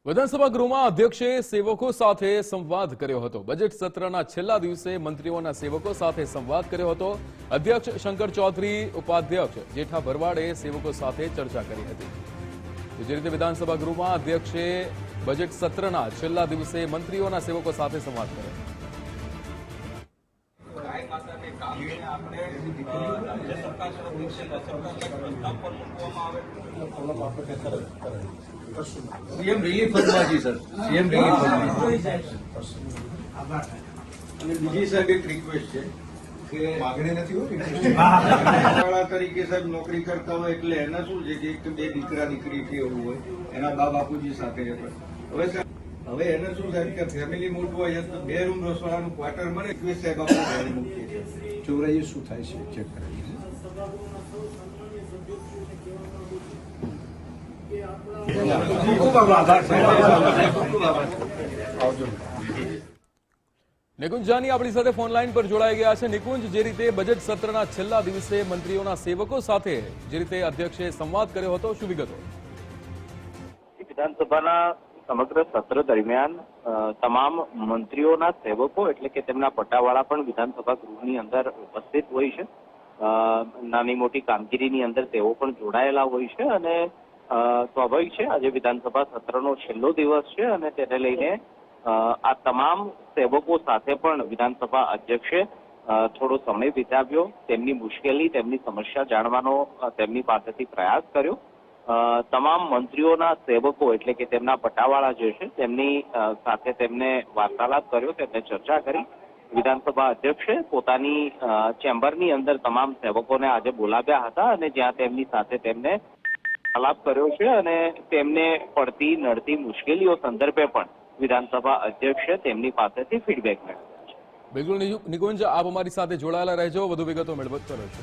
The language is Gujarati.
વિધાનસભા ગૃહમાં અધ્યક્ષે સેવકો સાથે સંવાદ કર્યો હતો। બજેટ સત્રના છેલ્લા દિવસે મંત્રીઓના સેવકો સાથે સંવાદ કર્યો હતો। અધ્યક્ષ શંકર ચૌધરી, ઉપાધ્યક્ષ જેઠા ભરવાડે સેવકો સાથે ચર્ચા કરી હતી। જે રીતે વિધાનસભા ગૃહમાં અધ્યક્ષે બજેટ સત્રના છેલ્લા દિવસે મંત્રીઓના સેવકો સાથે સંવાદ કર્યો। CM relief fund sir CM relief fund बीजी साहब एक रिक्वेस्ट है કે માગણી નથી હોતી વાળા તરીકે સાહેબ નોકરી કરતા હોય એટલે એના શું છે કે એક બે દીકરા દીકરી છે એવું હોય એના બા બાપુજી સાથે હવે હવે એને શું સાહેબ કે ફેમિલી મોટું હોય તો બે રૂમ રસોડાનું ક્વાર્ટર મળે રિક્વેસ્ટ સાહેબ આપણે ઘરે મૂકીએ છીએ ચોરાઈ શું થાય છે ચેક કરાવીએ। ખૂબ આભાર નિકુંજ જાની આપણી સાથે ફોન લાઈન પર જોડાઈ ગયા છે। નિકુંજ, જે રીતે બજેટ સત્રના છેલ્લા દિવસે મંત્રીઓના સેવકો સાથે જે રીતે અધ્યક્ષે સંવાદ કર્યો હતો, શું વિગતો? વિધાનસભાના સમગ્ર સત્ર દરમિયાન તમામ મંત્રીઓના સેવકો એટલે કે તેમના પટ્ટાવાળા પણ વિધાનસભા ગૃહની અંદર ઉપસ્થિત હોય છે। નાની મોટી કામગીરીની અંદર તેઓ પણ જોડાયેલા હોય છે અને સ્વાભાવિક છે આજે વિધાનસભા સત્રનો છેલ્લો દિવસ છે અને તેને લઈને આ તમામ સેવકો સાથે પણ વિધાનસભા અધ્યક્ષે થોડો સમય વિતાવ્યો। તેમની મુશ્કેલી, તેમની સમસ્યા જાણવાનો તેમની પાસેથી પ્રયાસ કર્યો। તમામ મંત્રીઓના સેવકો એટલે કે તેમના પટ્ટાવાળા જે છે તેમની સાથે તેમને વાર્તાલાપ કર્યો, તેમને ચર્ચા કરી। વિધાનસભા અધ્યક્ષે પોતાની ચેમ્બરની અંદર તમામ સેવકોને આજે બોલાવ્યા હતા અને જ્યાં તેમની સાથે તેમને વાર્તાલાપ કર્યો છે અને તેમને પડતી નડતી મુશ્કેલીઓ સંદર્ભે પણ વિધાનસભા અધ્યક્ષે તેમની પાસેથી ફીડબેક મેળવ્યા છે। બિલકુલ નિકુંજ, આપ અમારી સાથે જોડાયેલા રહેજો, વધુ વિગતો મેળવત કરો છો।